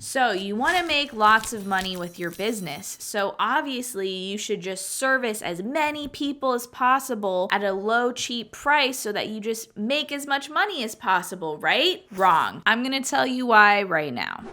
So you want to make lots of money with your business. So obviously you should just service as many people as possible at a low, cheap price so that you just make as much money as possible, right? Wrong. I'm going to tell you why right now.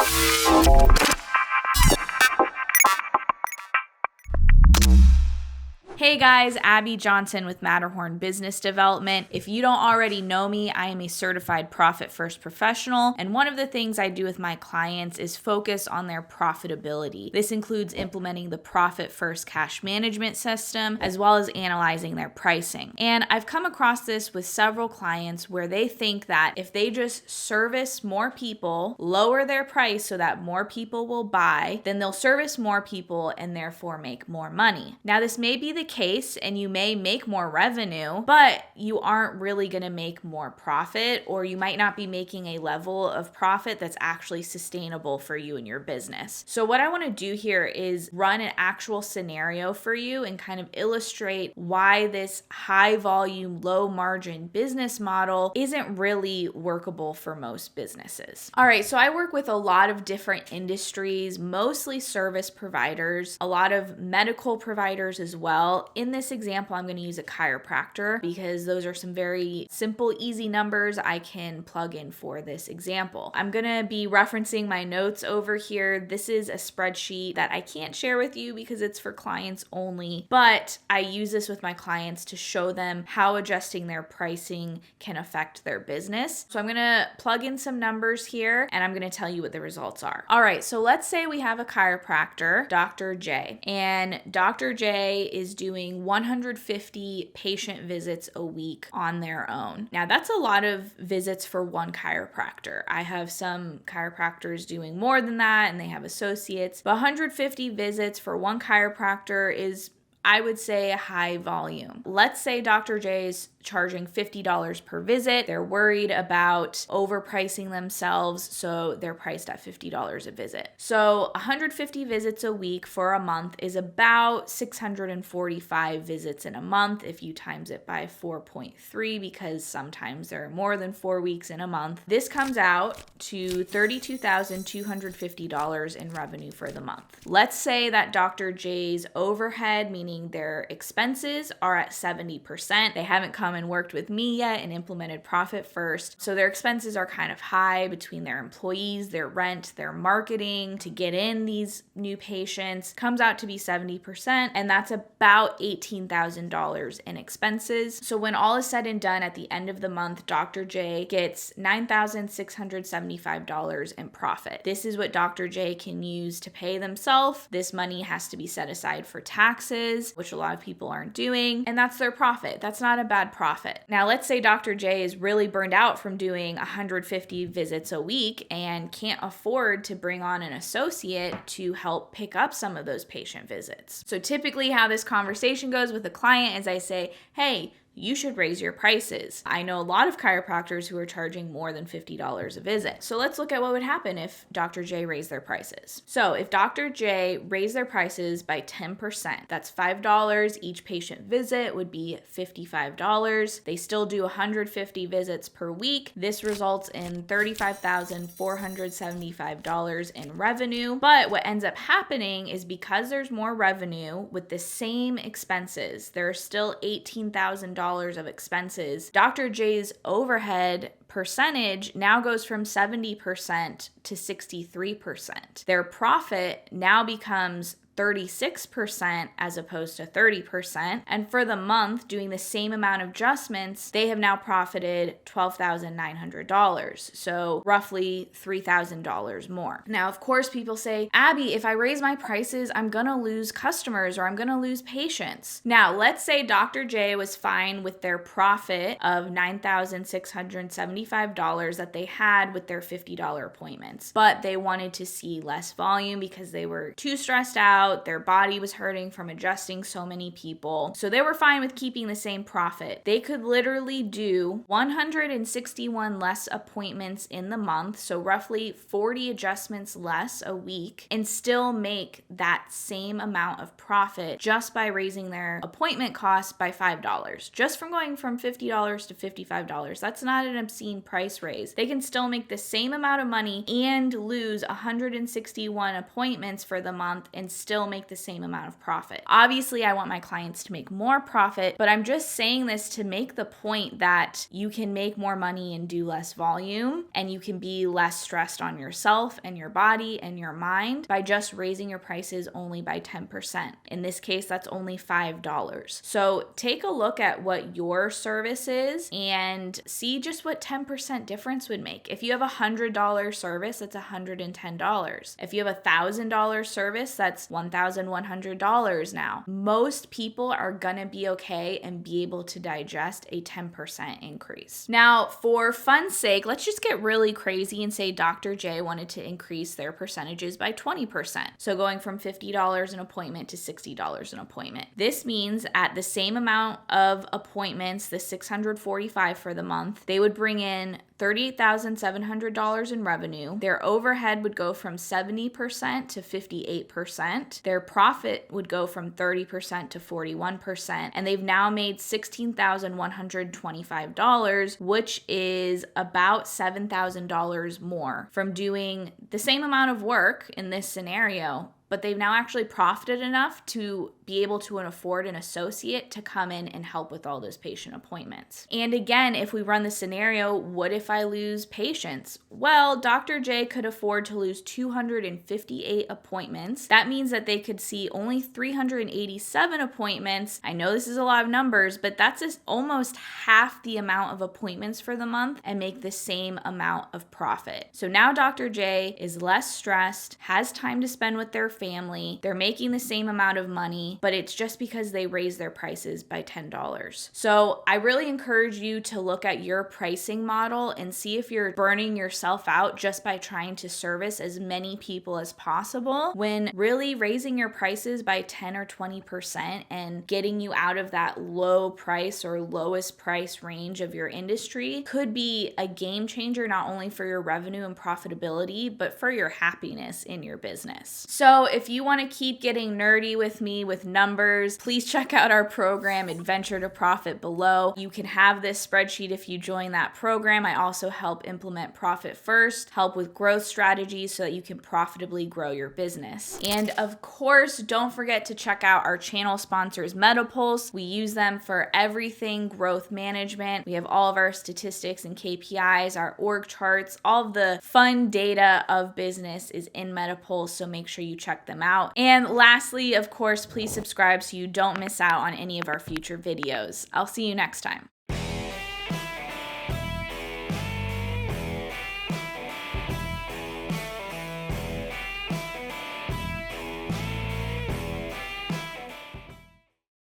Hey guys, Abby Johnson with Matterhorn Business Development. If you don't already know me, I am a certified Profit First professional, and one of the things I do with my clients is focus on their profitability. This includes implementing the Profit First cash management system, as well as analyzing their pricing. And I've come across this with several clients where they think that if they just service more people, lower their price so that more people will buy, then they'll service more people and therefore make more money. Now, this may be the case and you may make more revenue, but you aren't really going to make more profit, or you might not be making a level of profit that's actually sustainable for you and your business. So what I want to do here is run an actual scenario for you and kind of illustrate why this high volume, low margin business model isn't really workable for most businesses. All right, so I work with a lot of different industries, mostly service providers, a lot of medical providers as well. In this example, I'm going to use a chiropractor because those are some very simple, easy numbers I can plug in for this example. I'm going to be referencing my notes over here. This is a spreadsheet that I can't share with you because it's for clients only, but I use this with my clients to show them how adjusting their pricing can affect their business. So I'm going to plug in some numbers here and I'm going to tell you what the results are. All right, so let's say we have a chiropractor, Dr. J, and Dr. J is doing 150 patient visits a week on their own. Now, that's a lot of visits for one chiropractor. I have some chiropractors doing more than that, and they have associates, but 150 visits for one chiropractor is, I would say, a high volume. Let's say Dr. J is charging $50 per visit. They're worried about overpricing themselves, so they're priced at $50 a visit. So 150 visits a week for a month is about 645 visits in a month if you times it by 4.3, because sometimes there are more than 4 weeks in a month. This comes out to $32,250 in revenue for the month. Let's say that Dr. J's overhead, meaning their expenses, are at 70%. They haven't come and worked with me yet and implemented Profit First. So their expenses are kind of high between their employees, their rent, their marketing to get in these new patients. Comes out to be 70%, and that's about $18,000 in expenses. So when all is said and done at the end of the month, Dr. J gets $9,675 in profit. This is what Dr. J can use to pay themselves. This money has to be set aside for taxes, which a lot of people aren't doing, and that's their profit. That's not a bad profit. Now, let's say Dr. J is really burned out from doing 150 visits a week and can't afford to bring on an associate to help pick up some of those patient visits. So typically how this conversation goes with a client is I say, hey, you should raise your prices. I know a lot of chiropractors who are charging more than $50 a visit. So let's look at what would happen if Dr. J raised their prices. So if Dr. J raised their prices by 10%, that's $5 each patient visit would be $55. They still do 150 visits per week. This results in $35,475 in revenue. But what ends up happening is because there's more revenue with the same expenses, there are still $18,000 of expenses. Dr. J's overhead percentage now goes from 70% to 63%. Their profit now becomes 36% as opposed to 30%. And for the month, doing the same amount of adjustments, they have now profited $12,900. So roughly $3,000 more. Now, of course, people say, Abby, if I raise my prices, I'm going to lose customers or I'm going to lose patients. Now, let's say Dr. J was fine with their profit of $9,675 that they had with their $50 appointments, but they wanted to see less volume because they were too stressed out. Their body was hurting from adjusting so many people. So they were fine with keeping the same profit. They could literally do 161 less appointments in the month, so roughly 40 adjustments less a week, and still make that same amount of profit just by raising their appointment cost by $5. Just from going from $50 to $55. That's not an obscene clean price raise. They can still make the same amount of money and lose 161 appointments for the month and still make the same amount of profit. Obviously, I want my clients to make more profit, but I'm just saying this to make the point that you can make more money and do less volume, and you can be less stressed on yourself and your body and your mind by just raising your prices only by 10%. In this case, that's only $5. So take a look at what your service is and see just what 10% difference would make. If you have a $100 service, that's $110. If you have a $1,000 service, that's $1,100 now. Most people are gonna be okay and be able to digest a 10% increase. Now, for fun's sake, let's just get really crazy and say Dr. J wanted to increase their percentages by 20%. So going from $50 an appointment to $60 an appointment. This means at the same amount of appointments, the 645 for the month, they would bring in $38,700 in revenue. Their overhead would go from 70% to 58%. Their profit would go from 30% to 41%. And they've now made $16,125, which is about $7,000 more from doing the same amount of work in this scenario, but they've now actually profited enough to be able to afford an associate to come in and help with all those patient appointments. And again, if we run the scenario, what if I lose patients? Well, Dr. J could afford to lose 258 appointments. That means that they could see only 387 appointments. I know this is a lot of numbers, but that's almost half the amount of appointments for the month and make the same amount of profit. So now Dr. J is less stressed, has time to spend with their family, they're making the same amount of money, but it's just because they raised their prices by $10. So I really encourage you to look at your pricing model and see if you're burning yourself out just by trying to service as many people as possible, when really raising your prices by 10 or 20% and getting you out of that low price or lowest price range of your industry could be a game changer, not only for your revenue and profitability, but for your happiness in your business. So if you want to keep getting nerdy with me with numbers, please check out our program, Adventure to Profit, below. You can have this spreadsheet if you join that program. I also help implement Profit First, help with growth strategies so that you can profitably grow your business. And of course, don't forget to check out our channel sponsors, MetaPulse. We use them for everything growth management. We have all of our statistics and KPIs, our org charts, all of the fun data of business is in MetaPulse, so make sure you check them out. And lastly, of course, please subscribe so you don't miss out on any of our future videos. I'll see you next time.